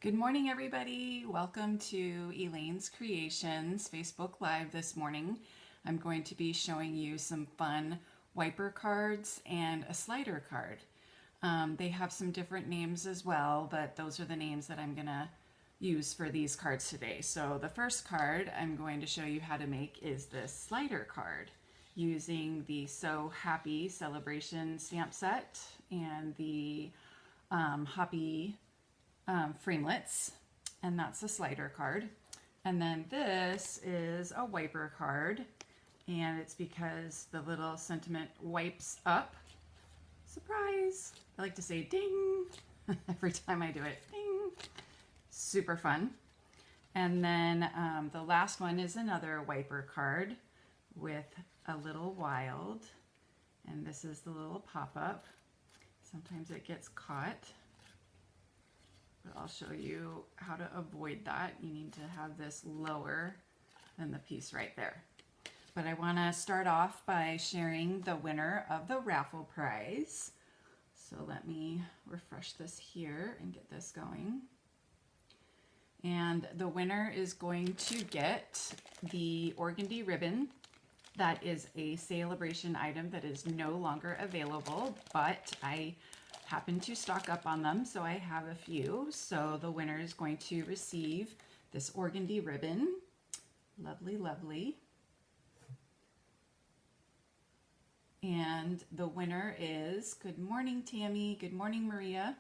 Good morning, everybody. Welcome to Elaine's Creations Facebook Live this morning. I'm going to be showing you some fun wiper cards and a slider card. They have some different names as well, but those are the names that I'm going to use for these cards today. So the first card I'm going to show you how to make is this slider card using the So Happy Celebration stamp set and the Hoppy framelits, and that's a slider card. And then this is a wiper card, and it's because the little sentiment wipes up. Surprise! I like to say ding every time I do it. Ding! Super fun. And then the last one is another wiper card with a little wild, and this is the little pop-up. Sometimes it gets caught, but I'll show you how to avoid that. You need to have this lower than the piece right there. But I want to start off by sharing the winner of the raffle prize. So let me refresh this here and get this going. And the winner is going to get the organdy ribbon. That is a celebration item that is no longer available, but I happen to stock up on them, so I have a few. So the winner is going to receive this organdy ribbon. Lovely, lovely. And the winner is, good morning, Tammy. Good morning, Maria.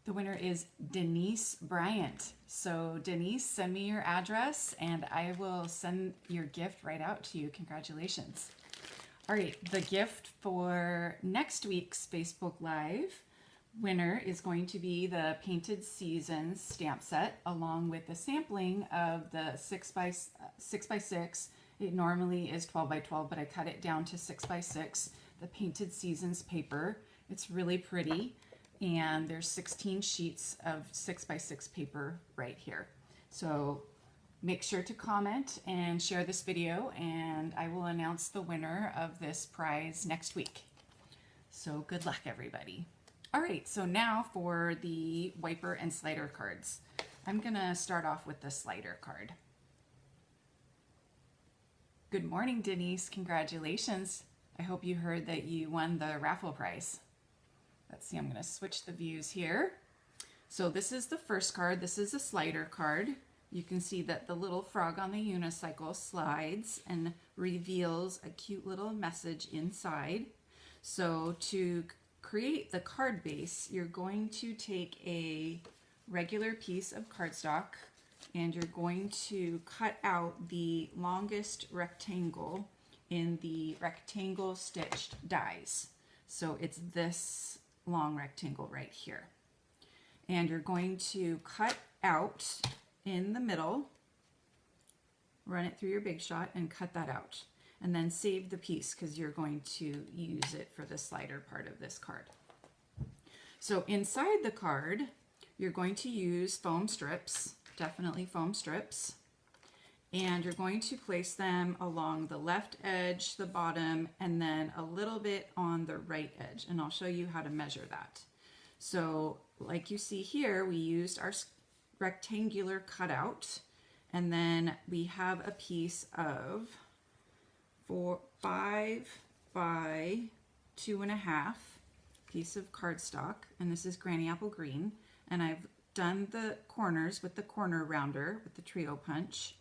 The winner is Denise Bryant. So Denise, send me your address and I will send your gift right out to you. Congratulations. All right, the gift for next week's Facebook Live winner is going to be the Painted Seasons stamp set, along with the sampling of the 6x6. It normally is 12x12, but I cut it down to 6x6, the Painted Seasons paper. It's really pretty, and there's 16 sheets of 6x6 paper right here. So make sure to comment and share this video, and I will announce the winner of this prize next week. So good luck, everybody. All right, so now for the wiper and slider cards. I'm gonna start off with the slider card. Good morning, Denise. Congratulations. I hope you heard that you won the raffle prize. Let's see, I'm gonna switch the views here. So this is the first card. This is a slider card. You can see that the little frog on the unicycle slides and reveals a cute little message inside. So to create the card base, you're going to take a regular piece of cardstock and you're going to cut out the longest rectangle in the rectangle stitched dies. So it's this long rectangle right here. And you're going to cut out in the middle, run it through your Big Shot and cut that out, and then save the piece because you're going to use it for the slider part of this card. So inside the card, you're going to use foam strips, definitely foam strips, and you're going to place them along the left edge, the bottom, and then a little bit on the right edge, and I'll show you how to measure that. So like you see here, we used our rectangular cutout, and then we have a piece of 5 by 2.5 piece of cardstock, and this is Granny Apple Green, and I've done the corners with the corner rounder with the trio punch,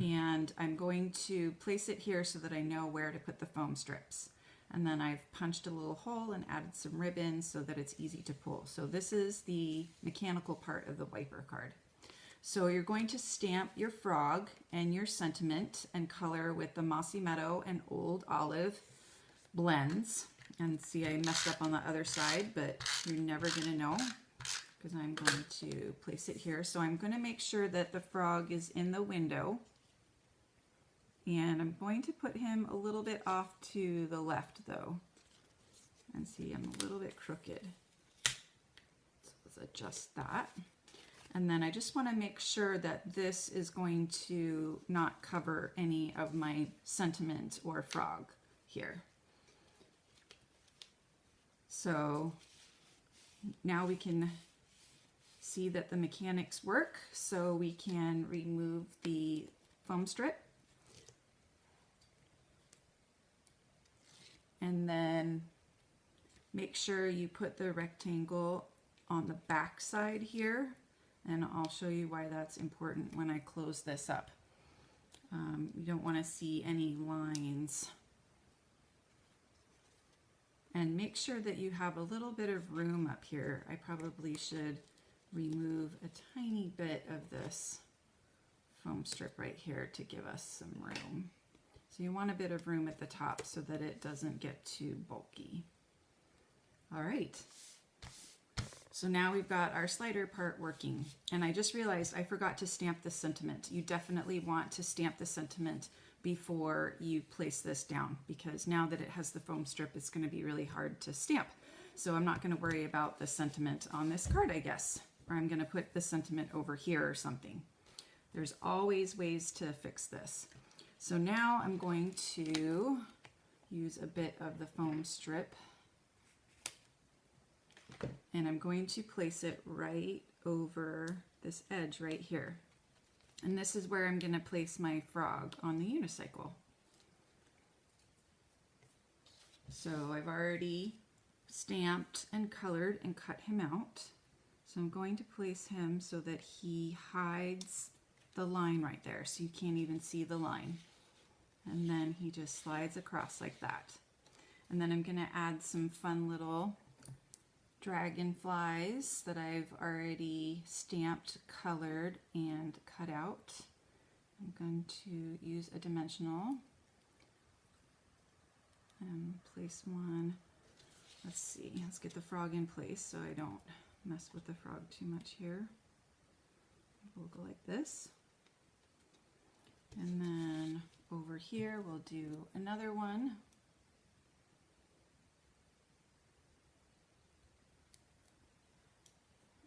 and I'm going to place it here so that I know where to put the foam strips. And then I've punched a little hole and added some ribbon so that it's easy to pull. So this is the mechanical part of the wiper card. So you're going to stamp your frog and your sentiment and color with the Mossy Meadow and Old Olive blends. And see, I messed up on the other side, but you're never gonna know because I'm going to place it here. So I'm gonna make sure that the frog is in the window. And I'm going to put him a little bit off to the left though. And see, I'm a little bit crooked. So let's adjust that. And then I just want to make sure that this is going to not cover any of my sentiment or frog here. So now we can see that the mechanics work, so we can remove the foam strip. And then make sure you put the rectangle on the back side here, and I'll show you why that's important when I close this up. You don't want to see any lines. And make sure that you have a little bit of room up here. I probably should remove a tiny bit of this foam strip right here to give us some room. So you want a bit of room at the top so that it doesn't get too bulky. All right. So now we've got our slider part working. And I just realized I forgot to stamp the sentiment. You definitely want to stamp the sentiment before you place this down, because now that it has the foam strip, it's going to be really hard to stamp. So I'm not going to worry about the sentiment on this card, I guess. Or I'm going to put the sentiment over here or something. There's always ways to fix this. So now I'm going to use a bit of the foam strip, and I'm going to place it right over this edge right here. And this is where I'm going to place my frog on the unicycle. So I've already stamped and colored and cut him out. So I'm going to place him so that he hides the line right there, so you can't even see the line. And then he just slides across like that. And then I'm going to add some fun little dragonflies that I've already stamped, colored, and cut out. I'm going to use a dimensional and place one. Let's see, let's get the frog in place so I don't mess with the frog too much here. We'll go like this. And then over here we'll do another one.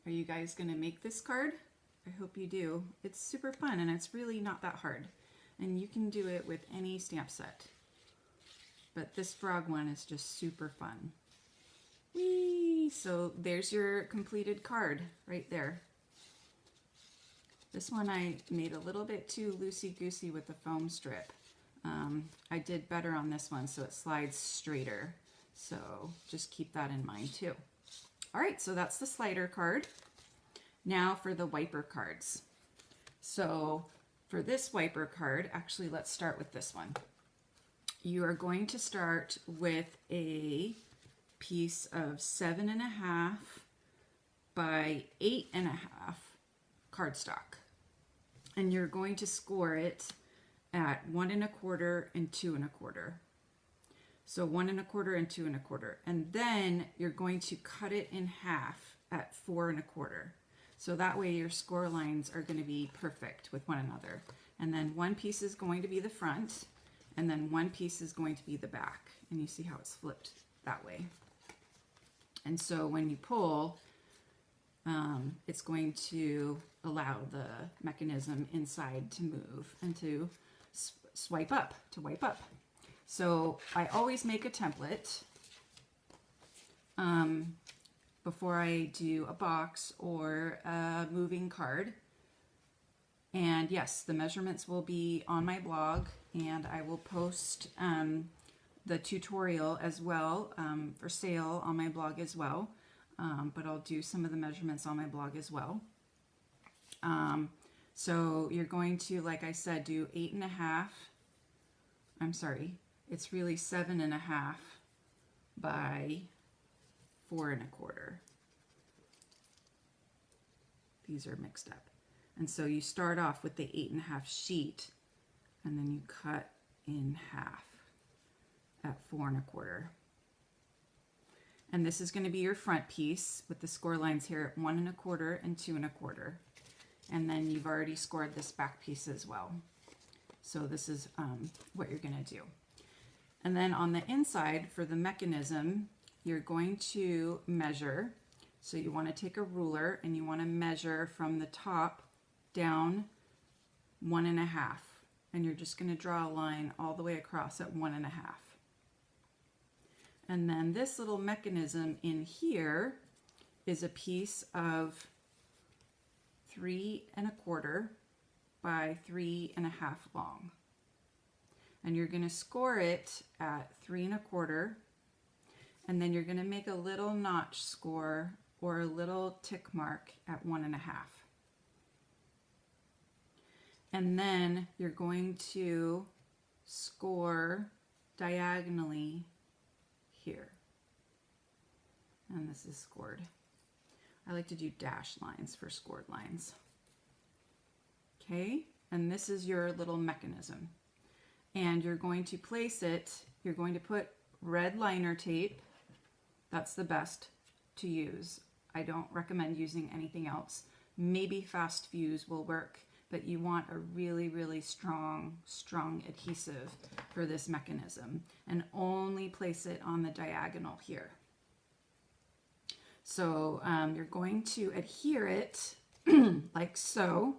Are you guys going to make this card? I hope you do. It's super fun and it's really not that hard. And you can do it with any stamp set. But this frog one is just super fun. Whee! So there's your completed card right there. This one I made a little bit too loosey-goosey with the foam strip. I did better on this one so it slides straighter. So just keep that in mind too. All right, so that's the slider card. Now for the wiper cards. So for this wiper card, actually let's start with this one. You are going to start with a piece of 7.5 by 8.5 cardstock. And you're going to score it at 1 1/4 and 2 1/4. So 1 1/4 and 2 1/4. And then you're going to cut it in half at 4 1/4. So that way your score lines are going to be perfect with one another. And then one piece is going to be the front, and then one piece is going to be the back. And you see how it's flipped that way. And so when you pull, it's going to allow the mechanism inside to move and to swipe up, to wipe up. So I always make a template before I do a box or a moving card. And yes, the measurements will be on my blog, and I will post the tutorial as well for sale on my blog as well. But I'll do some of the measurements on my blog as well. So you're going to, like I said, do 8.5. I'm sorry, it's really 7.5 by 4 1/4. These are mixed up. And so you start off with the 8.5 sheet, and then you cut in half at 4 1/4. And this is going to be your front piece with the score lines here at 1 1/4 and 2 1/4. And then you've already scored this back piece as well. So this is what you're going to do. And then on the inside for the mechanism, you're going to measure. So you want to take a ruler and you want to measure from the top down 1 1/2. And you're just going to draw a line all the way across at 1 1/2. And then this little mechanism in here is a piece of 3¼ by 3½ long. And you're going to score it at 3¼ and then you're going to make a little notch score or a little tick mark at 1½. And then you're going to score diagonally here. And this is scored. I like to do dashed lines for scored lines. Okay, and this is your little mechanism. And you're going to place it, you're going to put red liner tape. That's the best to use. I don't recommend using anything else. Maybe fast fuse will work, but you want a really, really strong adhesive for this mechanism, and only place it on the diagonal here. So you're going to adhere it like so,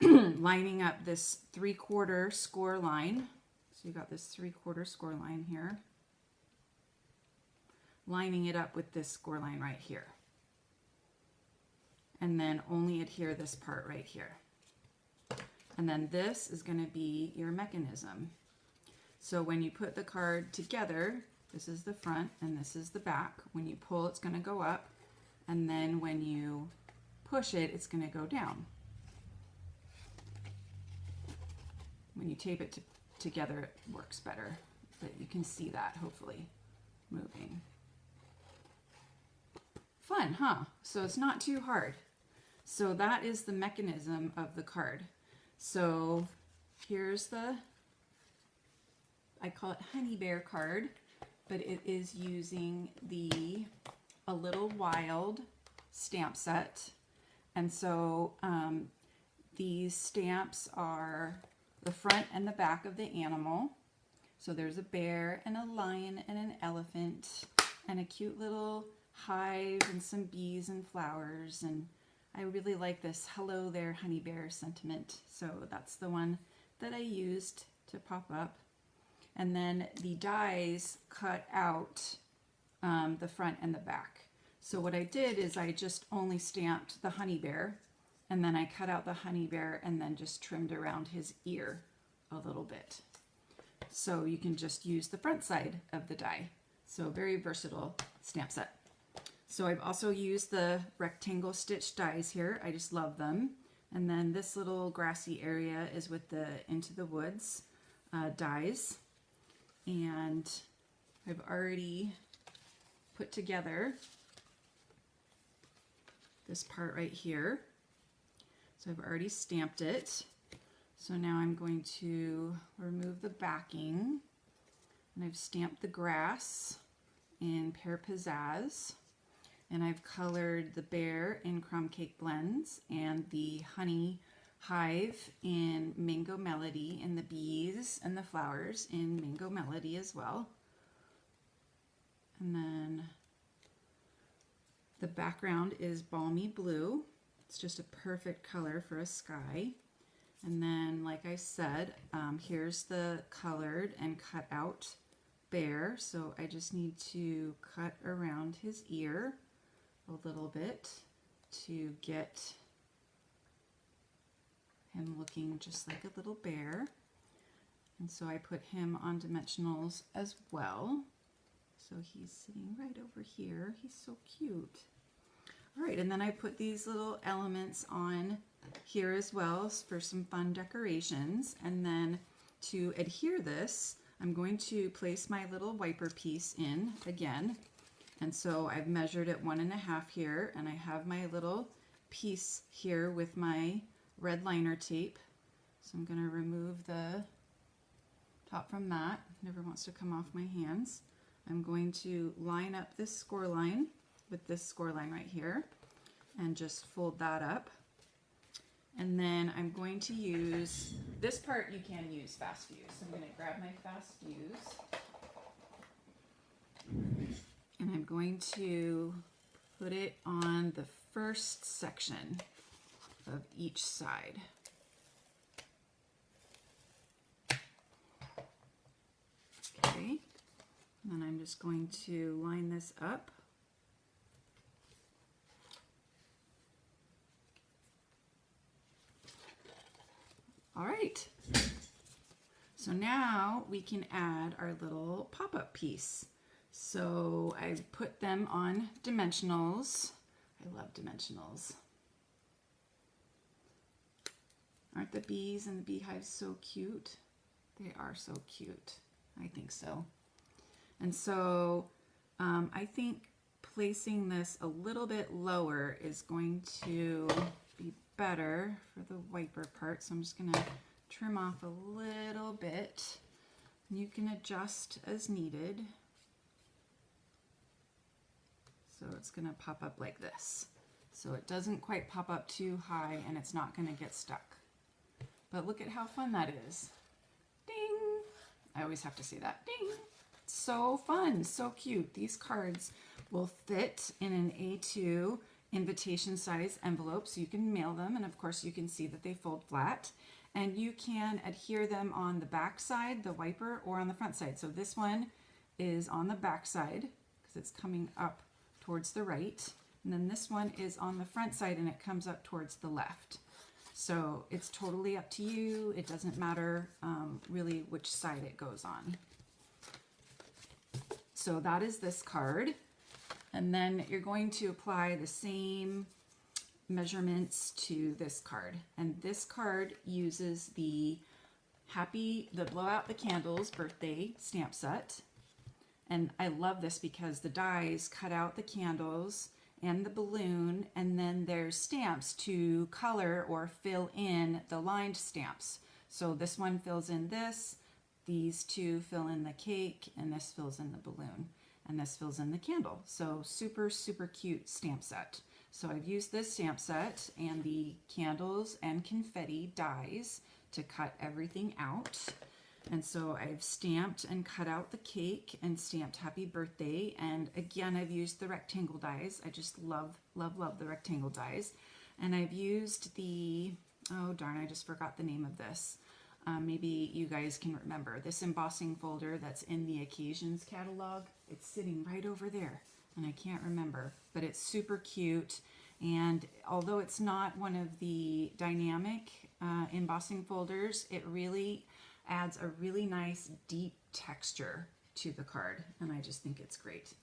lining up this 3/4 score line. So you got this 3/4 score line here, lining it up with this score line right here. And then only adhere this part right here. And then this is going to be your mechanism. So when you put the card together, this is the front and this is the back. When you pull, it's going to go up, and then when you push it, it's going to go down. When you tape it together, it works better, but you can see that hopefully moving. Fun, huh? So it's not too hard. So that is the mechanism of the card. So here's the, I call it Honey Bear card, but it is using the A Little Wild stamp set. And so these stamps are the front and the back of the animal. So there's a bear and a lion and an elephant and a cute little hive and some bees and flowers, and I really like this "Hello there, honey bear" sentiment. So that's the one that I used to pop up. And then the dies cut out the front and the back. So what I did is I just only stamped the honey bear, and then I cut out the honey bear and then just trimmed around his ear a little bit. So you can just use the front side of the die. So very versatile stamp set. So I've also used the rectangle stitch dies here. I just love them. And then this little grassy area is with the Into the Woods dies. And I've already put together this part right here. So I've already stamped it. So now I'm going to remove the backing, and I've stamped the grass in Pear Pizzazz, and I've colored the bear in Crumb Cake Blends and the honey hive in Mango Melody, and the bees and the flowers in Mango Melody as well. And then the background is balmy blue. It's just a perfect color for a sky. And then, like I said, here's the colored and cut out bear. So I just need to cut around his ear a little bit to get him looking just like a little bear. And so I put him on dimensionals as well. So he's sitting right over here. He's so cute. All right, and then I put these little elements on here as well for some fun decorations. And then to adhere this, I'm going to place my little wiper piece in again. And so I've measured it 1½ here, and I have my little piece here with my red liner tape. So I'm going to remove the top from that. Never wants to come off my hands. I'm going to line up this score line with this score line right here and just fold that up. And then I'm going to use, this part you can use fast fuse. So I'm going to grab my fast fuse, and I'm going to put it on the first section of each side. Okay, and then I'm just going to line this up. Great. So now we can add our little pop-up piece. So I've put them on dimensionals. I love dimensionals. Aren't the bees and the beehives so cute? They are so cute. I think so. And so I think placing this a little bit lower is going to be better for the wiper part. So I'm just going to trim off a little bit. You can adjust as needed. So it's going to pop up like this. So it doesn't quite pop up too high and it's not going to get stuck. But look at how fun that is. Ding! I always have to say that. Ding! So fun, so cute. These cards will fit in an A2 invitation size envelope, so you can mail them, and of course you can see that they fold flat, and you can adhere them on the back side, the wiper, or on the front side. So this one is on the back side because it's coming up towards the right, and then this one is on the front side and it comes up towards the left. So it's totally up to you. It doesn't matter really which side it goes on. So that is this card. And then you're going to apply the same measurements to this card. And this card uses the Blow Out the Candles birthday stamp set. And I love this because the dies cut out the candles and the balloon, and then there's stamps to color or fill in the lined stamps. So this one fills in this, these two fill in the cake, and this fills in the balloon, and this fills in the candle. So super, super cute stamp set. So I've used this stamp set and the candles and confetti dies to cut everything out. And so I've stamped and cut out the cake and stamped happy birthday. And again, I've used the rectangle dies. I just love, love, love the rectangle dies. And I've used the, oh darn, I just forgot the name of this. Maybe you guys can remember this embossing folder that's in the occasions catalog. It's sitting right over there and I can't remember, but it's super cute. And although it's not one of the dynamic embossing folders, it really adds a really nice deep texture to the card, and I just think it's great.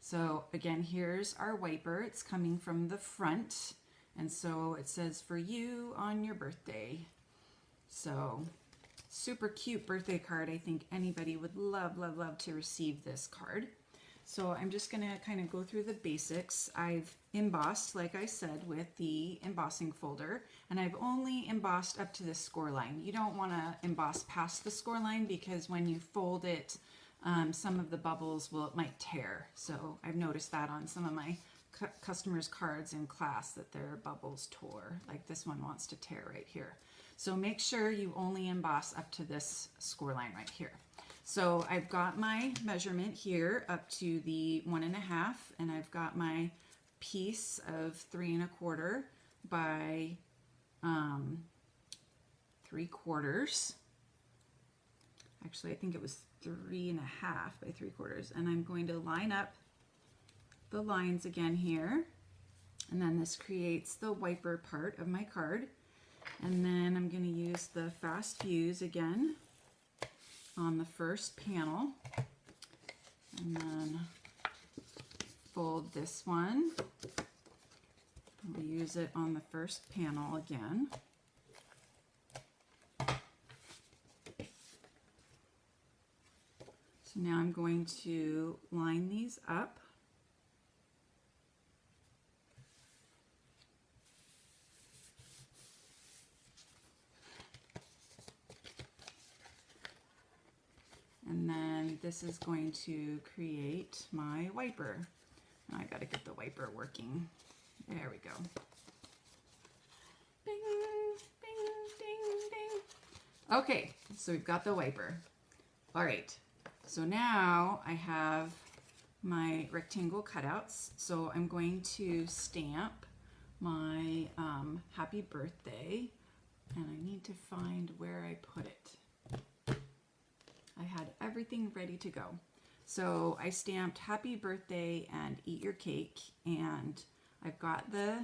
So again, here's our wiper. It's coming from the front, and so it says for you on your birthday. So super cute birthday card. I think anybody would love, love, love to receive this card. So I'm just going to kind of go through the basics. I've embossed, like I said, with the embossing folder, and I've only embossed up to the score line. You don't want to emboss past the score line because when you fold it, some of the bubbles might tear. So I've noticed that on some of my customers' cards in class that their bubbles tore. Like this one wants to tear right here. So make sure you only emboss up to this score line right here. So I've got my measurement here up to the 1.5, and I've got my piece of 3¼ by 3/4. Actually, I think it was 3.5 by 3/4. And I'm going to line up the lines again here. And then this creates the wiper part of my card. And then I'm going to use the fast fuse again on the first panel, and then fold this one. We'll use it on the first panel again. So now I'm going to line these up. And then this is going to create my wiper. I got to get the wiper working. There we go. Bing, bing, ding, ding. Okay, so we've got the wiper. All right, so now I have my rectangle cutouts. So I'm going to stamp my happy birthday, and I need to find where I put it. I had everything ready to go. So I stamped happy birthday and eat your cake, and I've got the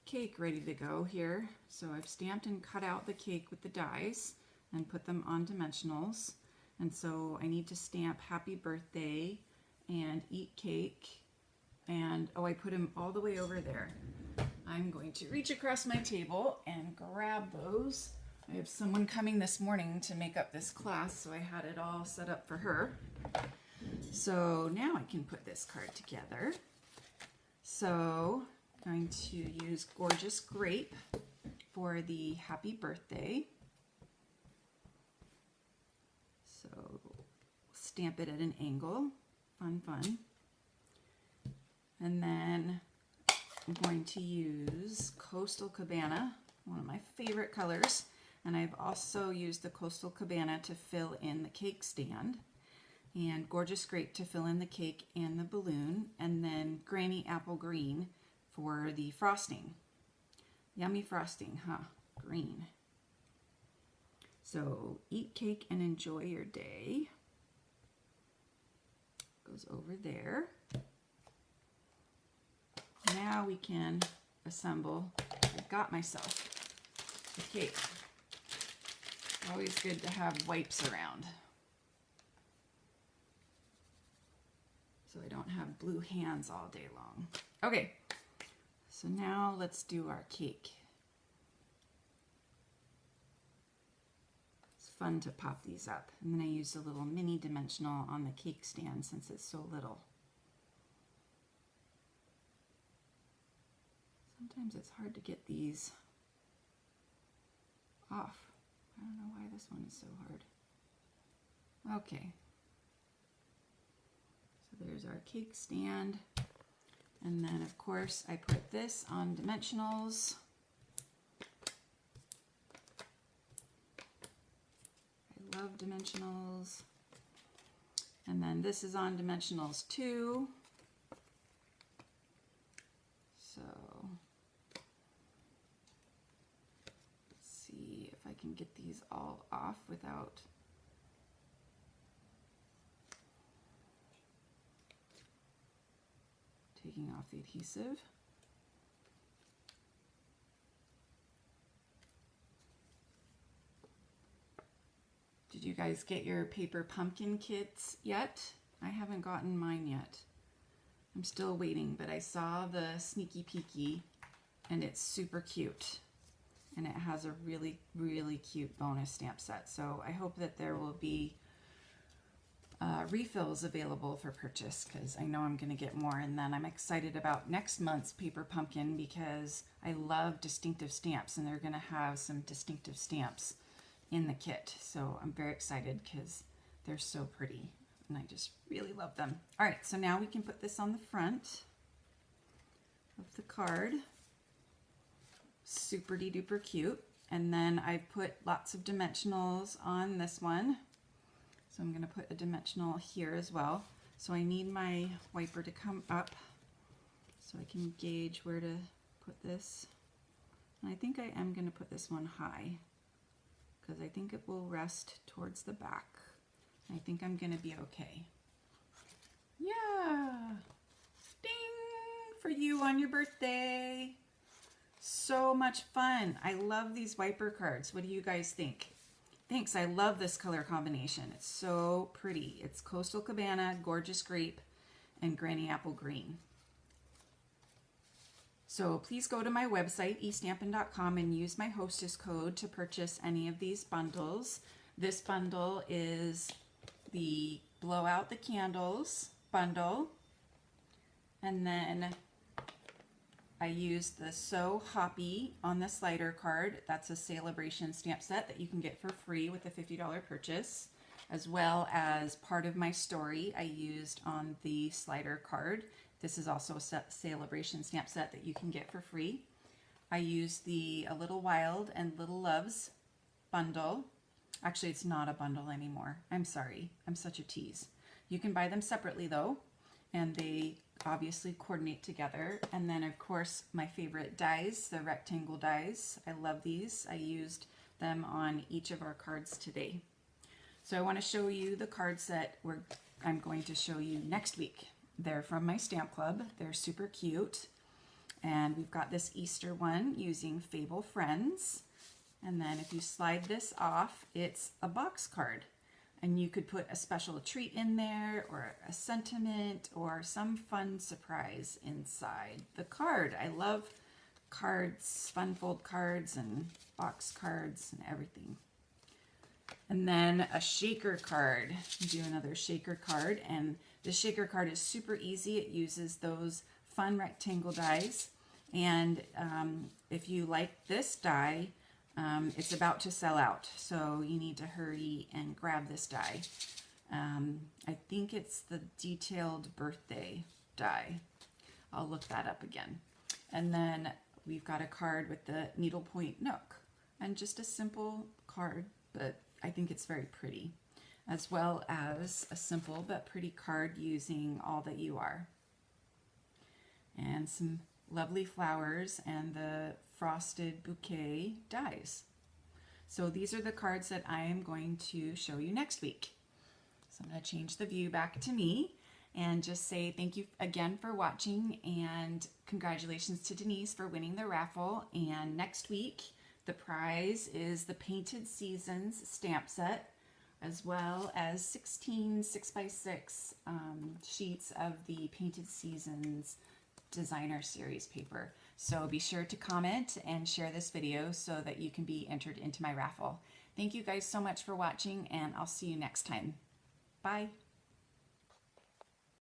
cake ready to go here. So I've stamped and cut out the cake with the dies and put them on dimensionals. And so I need to stamp happy birthday and eat cake. And oh, I put them all the way over there. I'm going to reach across my table and grab those. I have someone coming this morning to make up this class, so I had it all set up for her. So now I can put this card together. So I'm going to use Gorgeous Grape for the happy birthday. So stamp it at an angle. Fun, fun. And then I'm going to use Coastal Cabana, one of my favorite colors. And I've also used the Coastal Cabana to fill in the cake stand. And Gorgeous Grape to fill in the cake and the balloon. And then Granny Apple Green for the frosting. Yummy frosting, huh? Green. So eat cake and enjoy your day. Goes over there. Now we can assemble. I got myself the cake. Always good to have wipes around, so I don't have blue hands all day long. Okay, so now let's do our cake. It's fun to pop these up. And then I used a little mini dimensional on the cake stand since it's so little. Sometimes it's hard to get these off. I don't know why this one is so hard. Okay. So there's our cake stand. And then of course I put this on dimensionals. I love dimensionals. And then this is on dimensionals too. So I can get these all off without taking off the adhesive. Did you guys get your paper pumpkin kits yet? I haven't gotten mine yet. I'm still waiting, but I saw the sneaky peeky and it's super cute. And it has a really, really cute bonus stamp set. So I hope that there will be refills available for purchase, because I know I'm going to get more. And then I'm excited about next month's paper pumpkin because I love distinctive stamps, and they're going to have some distinctive stamps in the kit. So I'm very excited because they're so pretty and I just really love them. All right, so now we can put this on the front of the card. Super duper cute. And then I put lots of dimensionals on this one. So I'm going to put a dimensional here as well. So I need my wiper to come up so I can gauge where to put this. And I think I am going to put this one high because I think it will rest towards the back. I think I'm going to be okay. Yeah! Ding! For you on your birthday! So much fun. I love these wiper cards. What do you guys think? Thanks. I love this color combination. It's so pretty. It's Coastal Cabana, Gorgeous Grape, and Granny Apple Green. So please go to my website, eStampin.com, and use my hostess code to purchase any of these bundles. This bundle is the Blow Out the Candles bundle. And then I used the So Hoppy on the slider card. That's a celebration stamp set that you can get for free with a $50 purchase, as well as Part of My Story I used on the slider card. This is also a celebration stamp set that you can get for free. I used the A Little Wild and Little Loves bundle. Actually, it's not a bundle anymore. I'm sorry. I'm such a tease. You can buy them separately though, and they obviously coordinate together. And then of course my favorite dies, the rectangle dies. I love these. I used them on each of our cards today. So I want to show you the cards that I'm going to show you next week. They're from my stamp club. They're super cute. And we've got this Easter one using Fable Friends. And then if you slide this off, it's a box card. And you could put a special treat in there, or a sentiment, or some fun surprise inside the card. I love cards, fun fold cards and box cards and everything. And then a shaker card. Do another shaker card, and the shaker card is super easy. It uses those fun rectangle dies, and if you like this die, it's about to sell out, so you need to hurry and grab this die. I think it's the detailed birthday die. I'll look that up again. And then we've got a card with the needlepoint nook, and just a simple card, but I think it's very pretty, as well as a simple but pretty card using All That You Are. And some lovely flowers and the frosted bouquet dies. So these are the cards that I am going to show you next week. So I'm going to change the view back to me and just say thank you again for watching, and congratulations to Denise for winning the raffle. And next week, the prize is the Painted Seasons stamp set, as well as 16 6x6 sheets of the Painted Seasons Designer Series paper. So be sure to comment and share this video so that you can be entered into my raffle. Thank you guys so much for watching, and I'll see you next time. Bye.